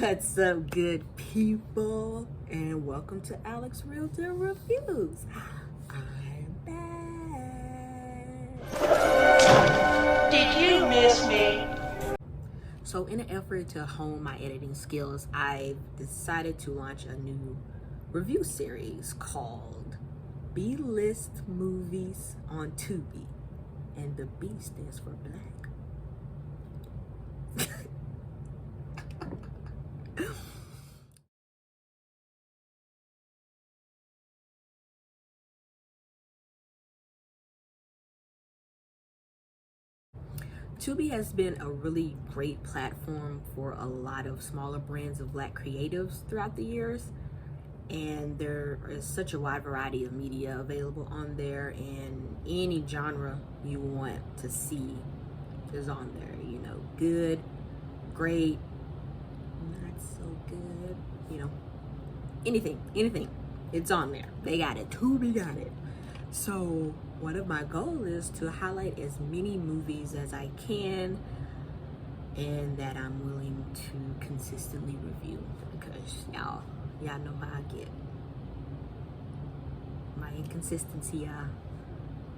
What's up, good people? And welcome to Alex Realtor Reviews. I'm back. Did you miss me? So in an effort to hone my editing skills, I've decided to launch a new review series called B-List Movies on Tubi. And the B stands for black. Tubi has been a really great platform for a lot of smaller brands of black creatives throughout the years. And there is such a wide variety of media available on there, and any genre you want to see is on there. You know, good, great, not so good, you know, anything, it's on there. They got it. Tubi got it. So one of my goals is to highlight as many movies as I can and that I'm willing to consistently review, because y'all know how I get. My inconsistency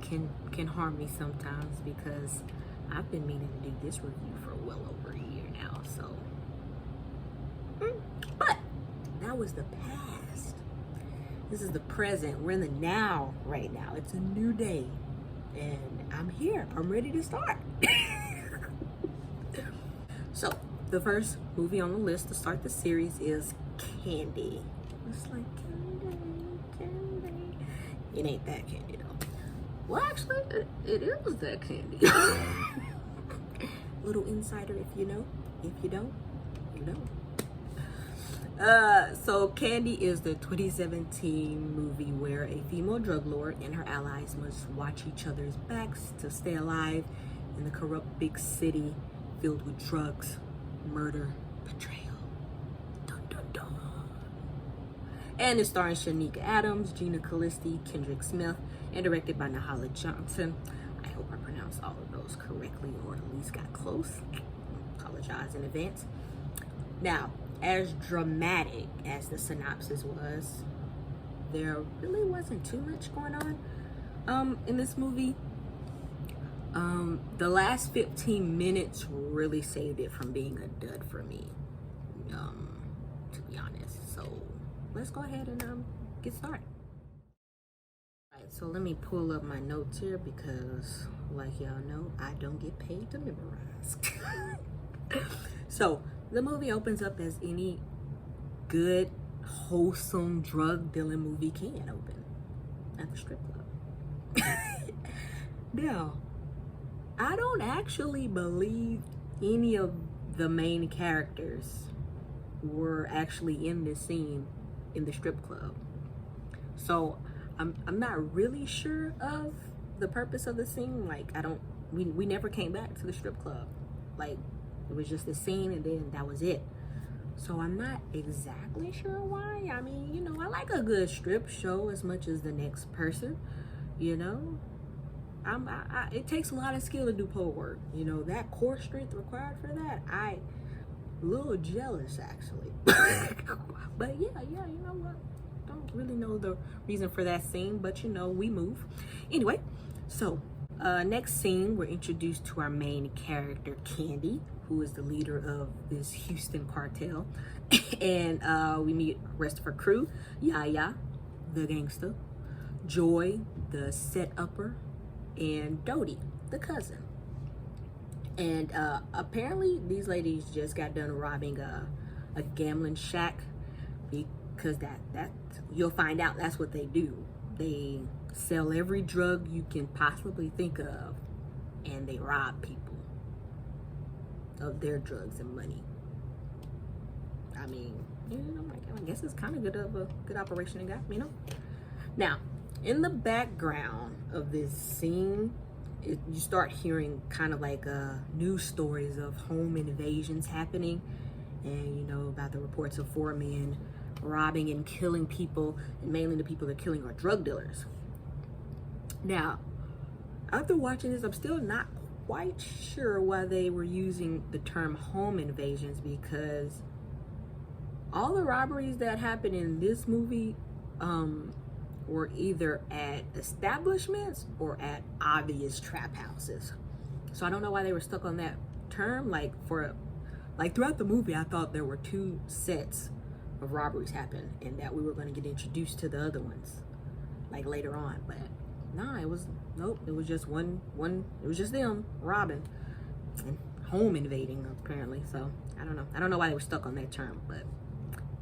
can harm me sometimes, because I've been meaning to do this review for well over a year now. So but that was the past. This is the present. We're in the now right now. It's a new day. And I'm here. I'm ready to start. So, the first movie on the list to start the series is Candy. It's like candy. It ain't that candy though. Well, actually, it is that candy. Little insider if you know. If you don't, you know. So Candy is the 2017 movie where a female drug lord and her allies must watch each other's backs to stay alive in the corrupt big city filled with drugs, murder, betrayal. Dun dun dun. And it's starring Sheneka Adams, Gina, Caliste, Kendrick Smith, and directed by Nahala Johnson. I hope I pronounced all of those correctly, or at least got close. Apologize in advance. Now, as dramatic as the synopsis was, there really wasn't too much going on in this movie. The last 15 minutes really saved it from being a dud for me, to be honest. So let's go ahead and get started. Alright, so let me pull up my notes here, because like y'all know, I don't get paid to memorize. So the movie opens up as any good, wholesome drug dealing movie can open, at the strip club. Now, I don't actually believe any of the main characters were actually in this scene in the strip club. So I'm not really sure of the purpose of the scene. Like, we never came back to the strip club. Like, it was just a scene and then that was it. So I'm not exactly sure why. I mean, you know, I like a good strip show as much as the next person, you know. It takes a lot of skill to do pole work. You know, that core strength required for that, I'm a little jealous actually. But yeah, you know what? Don't really know the reason for that scene, but you know, we move. Anyway, so next scene, we're introduced to our main character, Candy, who is the leader of this Houston cartel. And we meet the rest of her crew: Yaya, the gangster, Joy, the set-upper, and Dodie, the cousin. And apparently these ladies just got done robbing a gambling shack, because that you'll find out that's what they do. They sell every drug you can possibly think of, and they rob people of their drugs and money. I mean, you know, I guess it's kind of good of a good operation they got, you know. Now, in the background of this scene, you start hearing kind of like news stories of home invasions happening, and you know about the reports of 4 men robbing and killing people, and mainly the people they're killing are drug dealers. Now, after watching this, I'm still not quite sure why they were using the term home invasions, because all the robberies that happened in this movie were either at establishments or at obvious trap houses. So I don't know why they were stuck on that term. Like throughout the movie, I thought there were 2 sets of robberies happen and that we were going to get introduced to the other ones like later on, but nah, it was just one it was just them robbing and home invading apparently. So I don't know why they were stuck on that term, but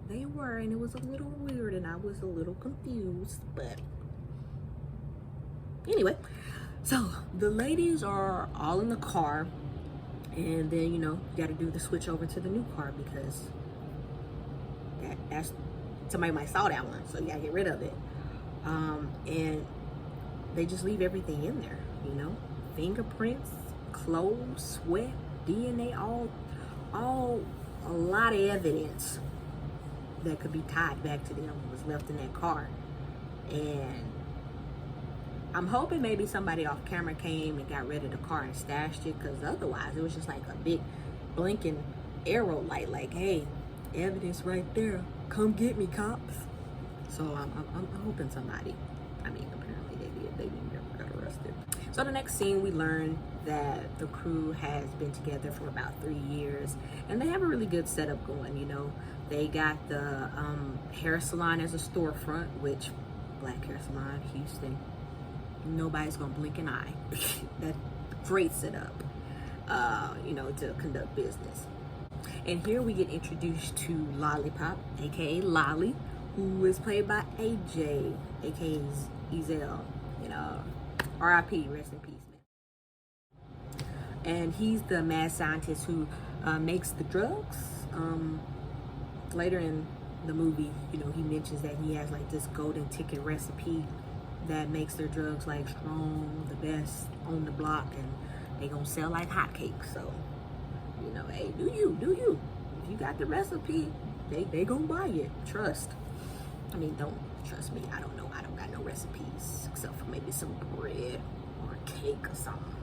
they were, and it was a little weird and I was a little confused. But anyway, so the ladies are all in the car, and then you got to do the switch over to the new car because that's somebody might saw that one, so you gotta get rid of it. And they just leave everything in there, fingerprints, clothes, sweat, DNA, all a lot of evidence that could be tied back to them was left in that car. And I'm hoping maybe somebody off camera came and got rid of the car and stashed it, because otherwise it was just like a big blinking arrow light, like, hey, evidence right there, come get me, cops. So I'm hoping somebody, apparently they never got arrested. So the next scene, we learn that the crew has been together for about 3 years, and they have a really good setup going. They got the hair salon as a storefront, which black hair salon, Houston, nobody's gonna blink an eye. That great setup, to conduct business. And here we get introduced to Lollipop, aka Lolly, who is played by AJ, aka Ezel. R.I.P. Rest in peace, man. And he's the mad scientist who makes the drugs. Later in the movie, he mentions that he has like this golden ticket recipe that makes their drugs like strong, the best on the block, and they gonna sell like hotcakes. So, hey, do you? If you got the recipe, they gonna buy it. Trust. Don't trust me. I don't know. I don't got no recipes except for maybe some bread or a cake or something.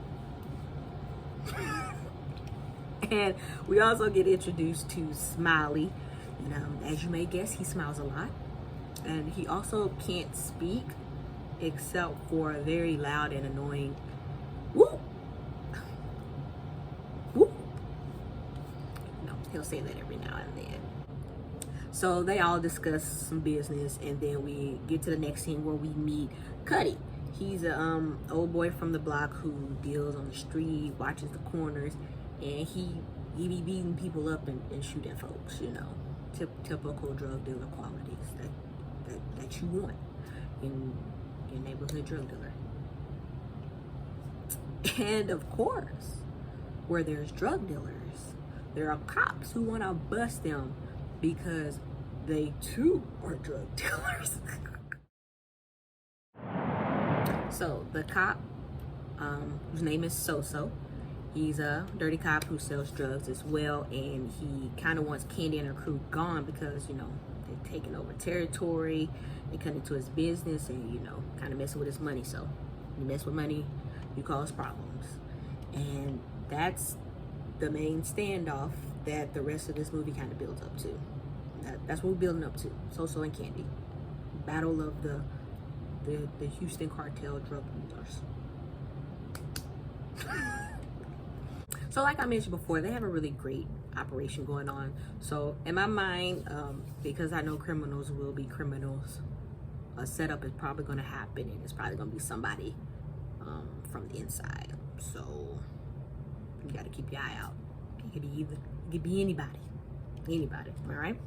And we also get introduced to Smiley. As you may guess, he smiles a lot. And he also can't speak except for a very loud and annoying whoop. Whoop. He'll say that every now and then. So they all discuss some business, and then we get to the next scene where we meet Cuddy. He's a old boy from the block who deals on the street, watches the corners, and he be beating people up and shooting folks. Typical drug dealer qualities that you want in your neighborhood drug dealer. And of course, where there's drug dealers, there are cops who want to bust them because they too are drug dealers. So the cop, whose name is So-So, he's a dirty cop who sells drugs as well, and he kind of wants Candy and her crew gone because, they're taking over territory, they cut into his business, and, kind of messing with his money. So you mess with money, you cause problems. And that's the main standoff that the rest of this movie kind of builds up to. That's what we're building up to. So-So and Candy. Battle of the Houston cartel drug dealers. So like I mentioned before, they have a really great operation going on. So in my mind, because I know criminals will be criminals, a setup is probably going to happen, and it's probably going to be somebody from the inside. So you got to keep your eye out. It could be anybody, all right?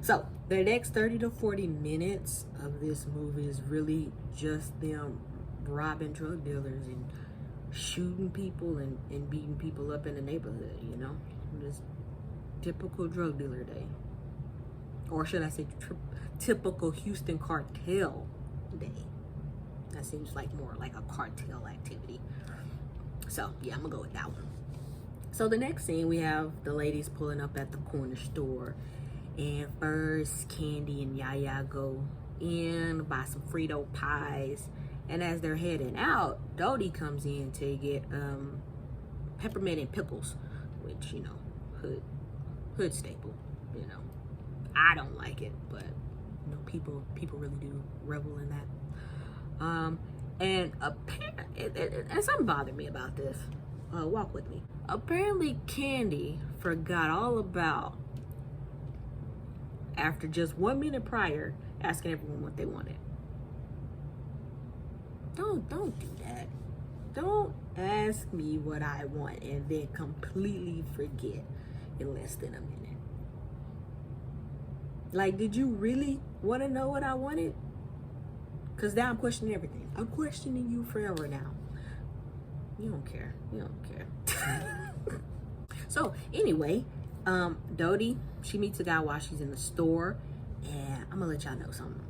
So the next 30 to 40 minutes of this movie is really just them robbing drug dealers and shooting people and beating people up in the neighborhood, Just typical drug dealer day. Or should I say typical Houston cartel day. That seems like more like a cartel activity. So yeah, I'm gonna go with that one. So the next scene, we have the ladies pulling up at the corner store, and first Candy and Yaya go in, buy some Frito pies, and as they're heading out, Dodie comes in to get peppermint and pickles, which hood staple. I don't like it, but you know, people really do revel in that. And apparently, and something bothered me about this. Walk with me. Apparently, Candy forgot all about, after just 1 minute prior, asking everyone what they wanted. Don't do that. Don't ask me what I want and then completely forget in less than a minute. Like, did you really want to know what I wanted? Because now I'm questioning everything. I'm questioning you forever now. You don't care. You don't care. So, anyway, Dodie, she meets a guy while she's in the store. And I'm going to let y'all know something.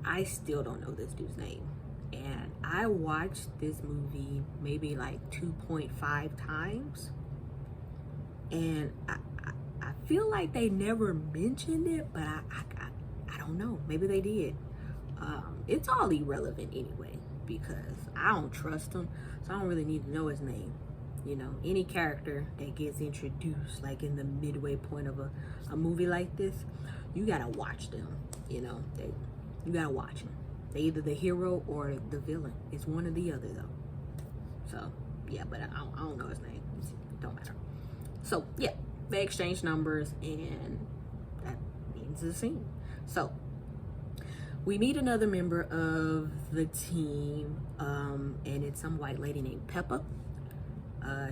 I still don't know this dude's name. And I watched this movie maybe like 2.5 times. And I feel like they never mentioned it, but I don't know. Maybe they did. It's all irrelevant anyway, because I don't trust him, so I don't really need to know his name. You know, any character that gets introduced like in the midway point of a movie like this, you gotta watch them. You know, you gotta watch them. They're either the hero or the villain. It's one or the other though. So yeah, but I don't know his name. It don't matter. So yeah, they exchange numbers, and that means the scene. So we meet another member of the team, and it's some white lady named Peppa.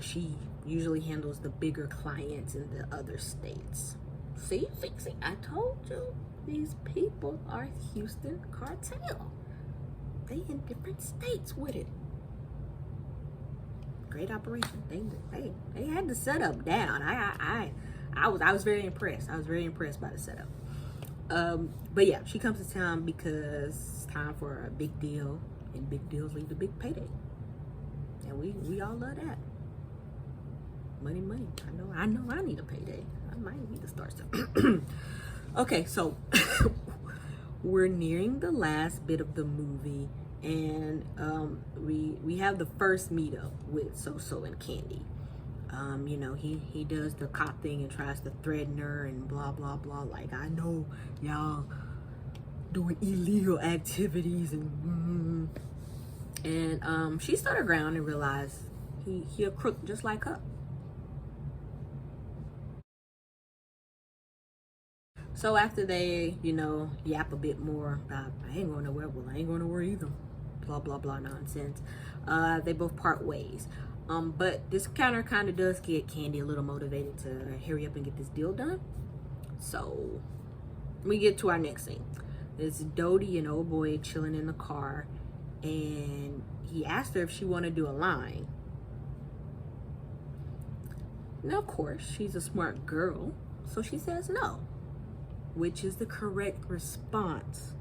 She usually handles the bigger clients in the other states. See, I told you, these people are Houston cartel. They in different states with it. Great operation. They had the setup down. I was very impressed. I was very impressed by the setup. But yeah, she comes to town because it's time for a big deal, and big deals lead to big payday. And we all love that. Money. I know I need a payday. I might need to start something. Okay, so we're nearing the last bit of the movie, and we have the first meetup with So and Candy. You know, he does the cop thing and tries to threaten her and blah blah blah, like, I know y'all doing illegal activities, and she stood her ground and realized he a crook just like her. So after they, you know, yap a bit more about, I ain't going nowhere, well, I ain't going nowhere either, blah blah blah nonsense, they both part ways. But this encounter kind of does get Candy a little motivated to hurry up and get this deal done. So we get to our next scene. It's Dodie and old boy chilling in the car, and he asked her if she wanted to do a line. Now, of course, she's a smart girl, so she says no, which is the correct response,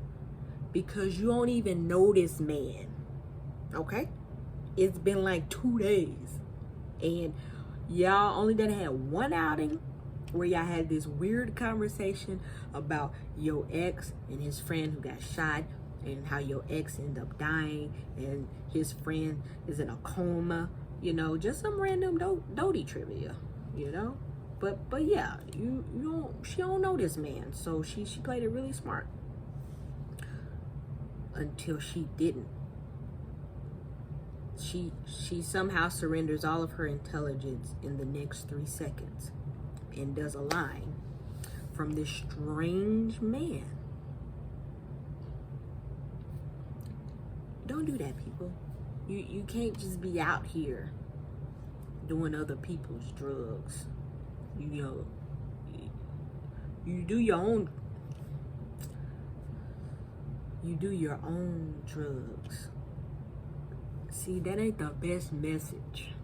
because you don't even know this man, okay? It's been like 2 days, and y'all only done had one outing where y'all had this weird conversation about your ex and his friend who got shot, and how your ex ended up dying, and his friend is in a coma. You know, just some random Dodie trivia, you know. But yeah, she don't know this man, so she played it really smart until she didn't. She somehow surrenders all of her intelligence in the next 3 seconds and does a line from this strange man. Don't do that, people. You can't just be out here doing other people's drugs. You know, you do your own drugs. See, that ain't the best message.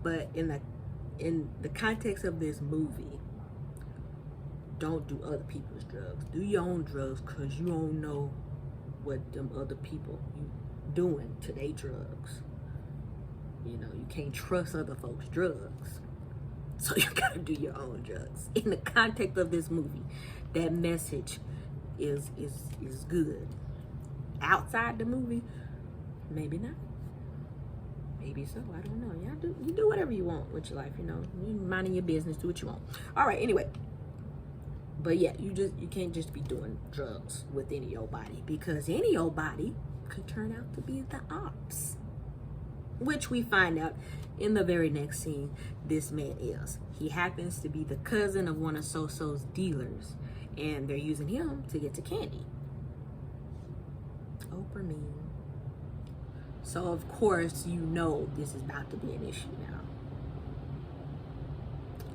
But in the context of this movie, don't do other people's drugs. Do your own drugs, because you don't know what them other people you doing to their drugs. You know, you can't trust other folks' drugs. So you gotta do your own drugs. In the context of this movie, that message is good. Outside the movie, maybe not. Maybe so. I don't know. You do whatever you want with your life. You know, you minding your business. Do what you want. All right. Anyway. But yeah, you can't just be doing drugs with any old body, because any old body could turn out to be the ops. Which we find out in the very next scene, this man is. He happens to be the cousin of one of So-So's dealers, and they're using him to get to Candy. Oprah mean. So of course, you know this is about to be an issue now.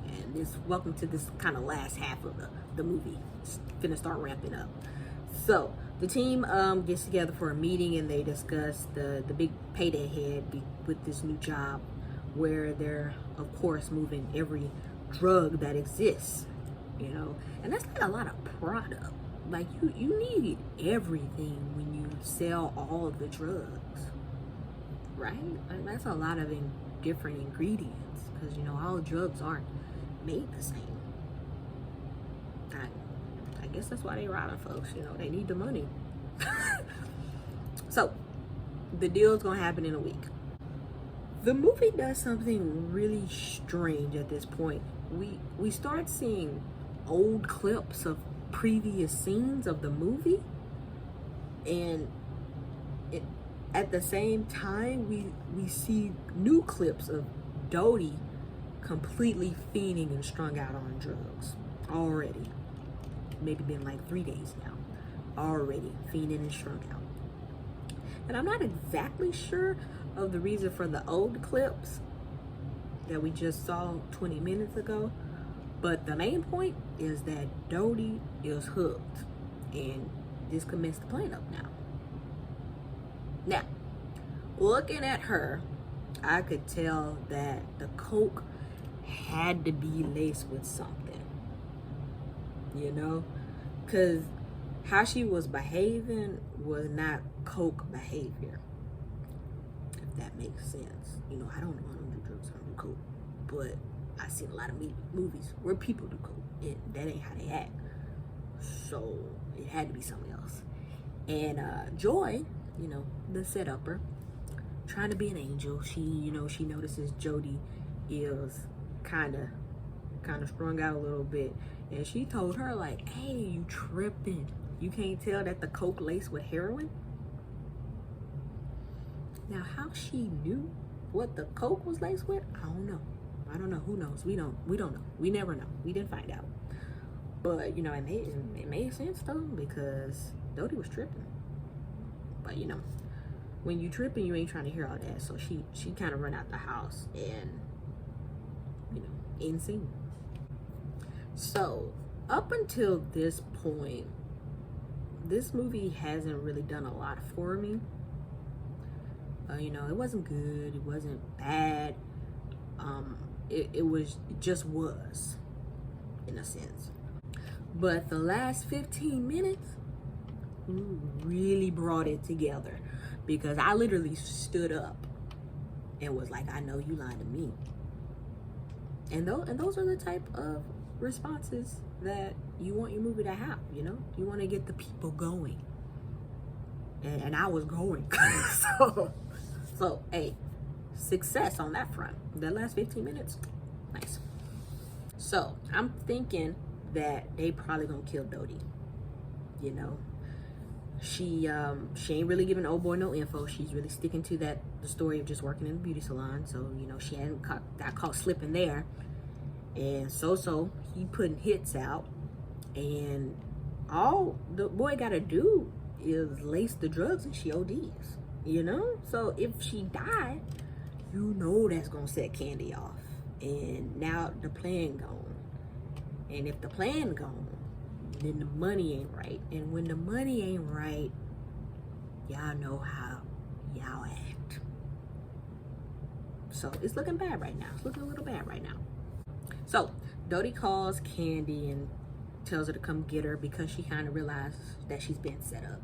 And welcome to this kind of last half of the movie. It's finna start ramping up. So the team gets together for a meeting, and they discuss the big payday ahead with this new job, where they're of course moving every drug that exists, you know, and that's like a lot of product. Like you need everything when you sell all of the drugs, right? Like that's a lot of different ingredients, because you know all drugs aren't made the same. I guess that's why they robbing folks, you know, they need the money. So the deal's gonna happen in a week. The movie does something really strange at this point. We start seeing old clips of previous scenes of the movie, and at the same time we see new clips of Dodie completely fiending and strung out on drugs already. Maybe been like 3 days now, already fiending and strung out. And I'm not exactly sure of the reason for the old clips that we just saw 20 minutes ago, but the main point is that Dodie is hooked, and this could mess the plan up now. Now, looking at her, I could tell that the coke had to be laced with something, you know, because how she was behaving was not coke behavior, if that makes sense. You know, I don't do drugs, I don't do coke, but I've seen a lot of movies where people do coke, and that ain't how they act. So it had to be something else. And Joy, you know, the set-upper, trying to be an angel, she notices Jody is kind of strung out a little bit, and she told her, like, hey, you tripping, you can't tell that the coke laced with heroin? Now how she knew what the coke was laced with, I don't know. Who knows? We don't know. We never know. We didn't find out. But you know, it made sense though, because Dodie was tripping. But you know, when you tripping, you ain't trying to hear all that. So she kind of run out the house, and you know, end scene. So up until this point, this movie hasn't really done a lot for me. You know, it wasn't good, it wasn't bad. It just was, in a sense. But the last 15 minutes really brought it together, because I literally stood up and was like, I know you lied to me. And those are the type of responses that you want your movie to have, you know? You want to get the people going. And I was going. So, hey, success on that front. The last 15 minutes, nice. So, I'm thinking that they probably gonna kill Dodie. You know, she ain't really giving old boy no info. She's really sticking to the story of just working in the beauty salon. So, you know, she hadn't got caught slipping there. And So he putting hits out, and all the boy gotta do is lace the drugs and she ODs, you know? So if she died, you know that's gonna set Candy off. And now the plan gone. And if the plan gone, then the money ain't right. And when the money ain't right, y'all know how y'all act. So it's looking bad right now. It's looking a little bad right now. So Dodie calls Candy and tells her to come get her, because she kind of realizes that she's been set up.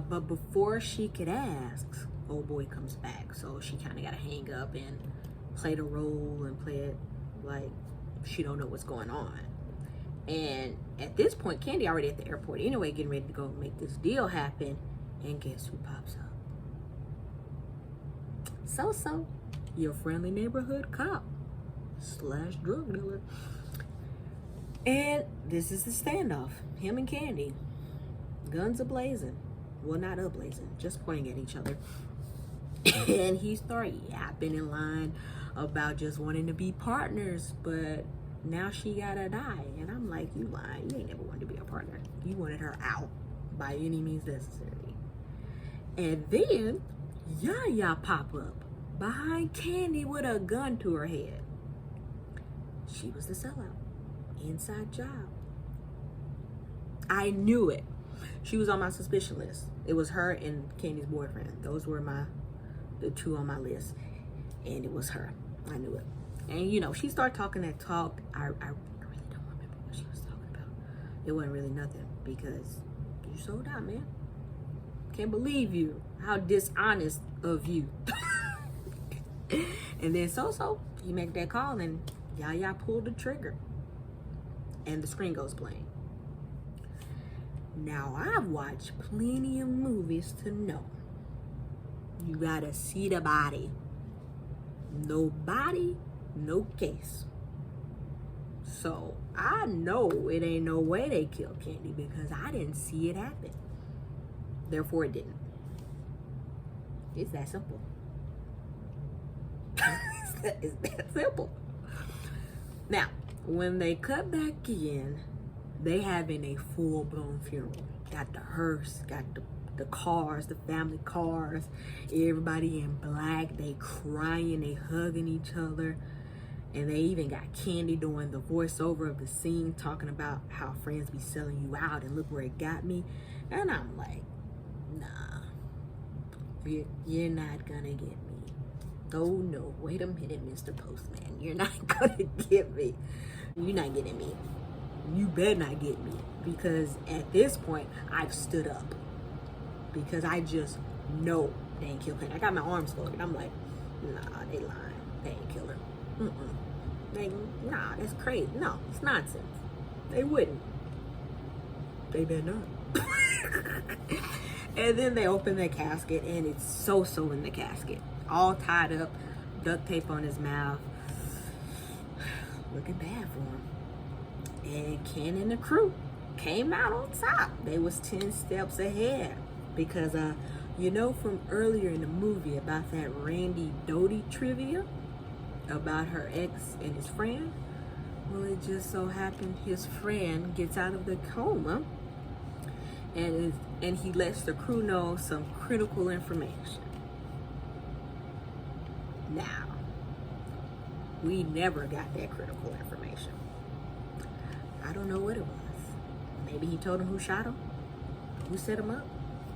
But before she could ask, old boy comes back. So she kind of got to hang up and play the role and play it like she don't know what's going on. And at this point, Candy already at the airport anyway, getting ready to go make this deal happen. And guess who pops up? So, your friendly neighborhood cop / drug dealer. And this is the standoff. Him and Candy. Guns a-blazing. Well, not a-blazing, just pointing at each other. And he started yapping in line about just wanting to be partners, but now she gotta die. And I'm like, you lying. You ain't never wanted to be a partner. You wanted her out by any means necessary. And then Yaya pop up behind Candy with a gun to her head. She was the sellout. Inside job. I knew it. She was on my suspicion list. It was her and Candy's boyfriend. Those were the two on my list. And it was her. I knew it. And you know, she started talking that talk. I really don't remember what she was talking about. It wasn't really nothing because you sold out, man. Can't believe you. How dishonest of you. And then So he make that call and Yaya pulled the trigger. And the screen goes playing. Now, I've watched plenty of movies to know you gotta see the body. No body, no case. So, I know it ain't no way they killed Candy because I didn't see it happen. Therefore, it didn't. It's that simple. It's that simple. Now, when they cut back in, they having a full-blown funeral. Got the hearse, got the cars, the family cars, everybody in black. They crying, they hugging each other. And they even got Candy doing the voiceover of the scene, talking about how friends be selling you out and look where it got me. And I'm like, nah, you're not gonna get me. Oh no, wait a minute, Mr. Postman. You're not gonna get me. You're not getting me. You better not get me. Because at this point, I've stood up. Because I just know they ain't kill Candy. I got my arms folded. I'm like, nah, they lying. They ain't kill her. Nah, that's crazy. No, it's nonsense. They wouldn't. They better not. And then they open the casket and it's So in the casket. All tied up, duct tape on his mouth. Looking bad for him. And Ken and the crew came out on top. They was 10 steps ahead. Because, you know from earlier in the movie about that Randy Doty trivia? About her ex and his friend? Well, it just so happened his friend gets out of the coma. And he lets the crew know some critical information. Now, we never got that critical information. I don't know what it was. Maybe he told him who shot him? Who set him up?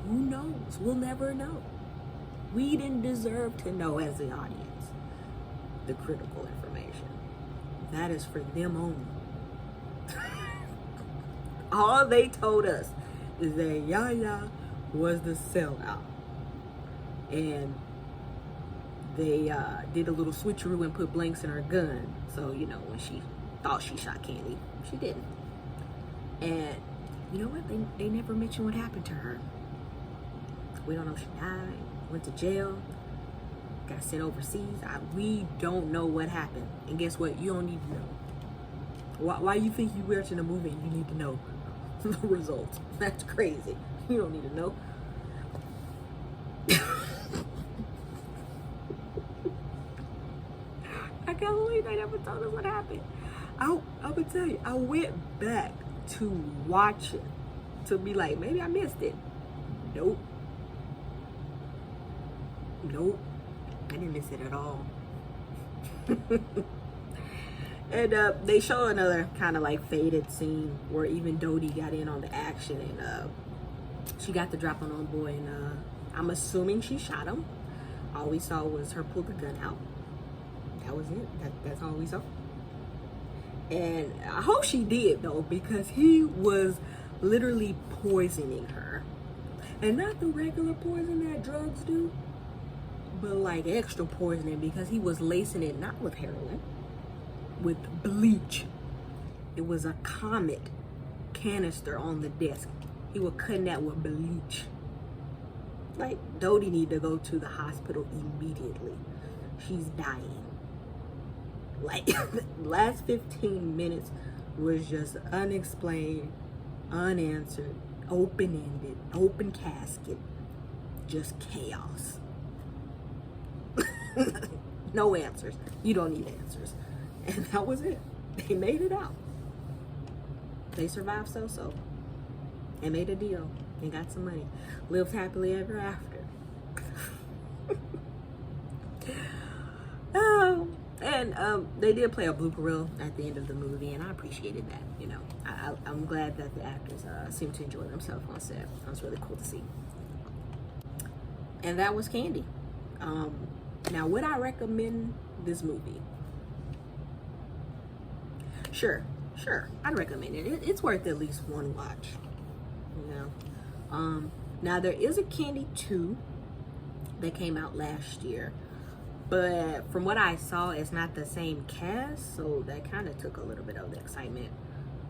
Who knows? We'll never know. We didn't deserve to know as the audience the critical information. That is for them only. All they told us is that Yaya was the sellout. And they did a little switcheroo and put blanks in her gun. So, you know, when she thought she shot Candy, she didn't. And you know what? They never mentioned what happened to her. We don't know if she died, went to jail, got sent overseas. We don't know what happened. And guess what? You don't need to know. Why you think you watching a movie and you need to know the results? That's crazy. You don't need to know. I can't believe they never told us what happened. I'm gonna tell you, I went back to watch it to be like, maybe I missed it. Nope. I didn't miss it at all. And they show another kind of like faded scene where even Dodie got in on the action and she got the drop on old boy and I'm assuming she shot him. All we saw was her pull the gun out. That was it. That's all we saw. And I hope she did though, because he was literally poisoning her. And not the regular poison that drugs do, but like extra poisoning, because he was lacing it not with heroin, with bleach. It was a Comet canister on the desk. He was cutting that with bleach. Like, Dodie need to go to the hospital immediately. She's dying. Like, last 15 minutes was just unexplained, unanswered, open-ended, open casket, just chaos. No answers. You don't need answers. And that was it. They made it out. They survived so-so. And made a deal. And got some money. Lived happily ever after. Oh, and they did play a blooper reel at the end of the movie, and I appreciated that. You know, I'm glad that the actors seemed to enjoy themselves on set. That was really cool to see. And that was Candy. Now, would I recommend this movie? Sure, I'd recommend it. It's worth at least one watch. You know. Now there is a Candy 2 that came out last year, but from what I saw, it's not the same cast, so that kind of took a little bit of the excitement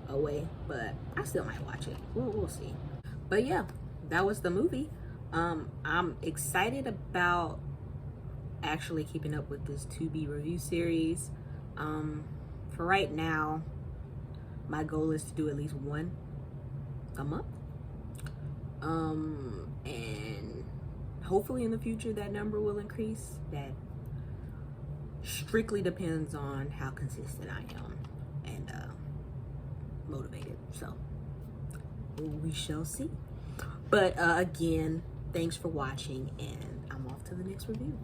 away. But I still might watch it. We'll see. But yeah, that was the movie. I'm excited about actually keeping up with this 2B review series. For right now, my goal is to do at least one a month. And hopefully in the future that number will increase. That strictly depends on how consistent I am and motivated. So we shall see. But again, thanks for watching, and I'm off to the next review.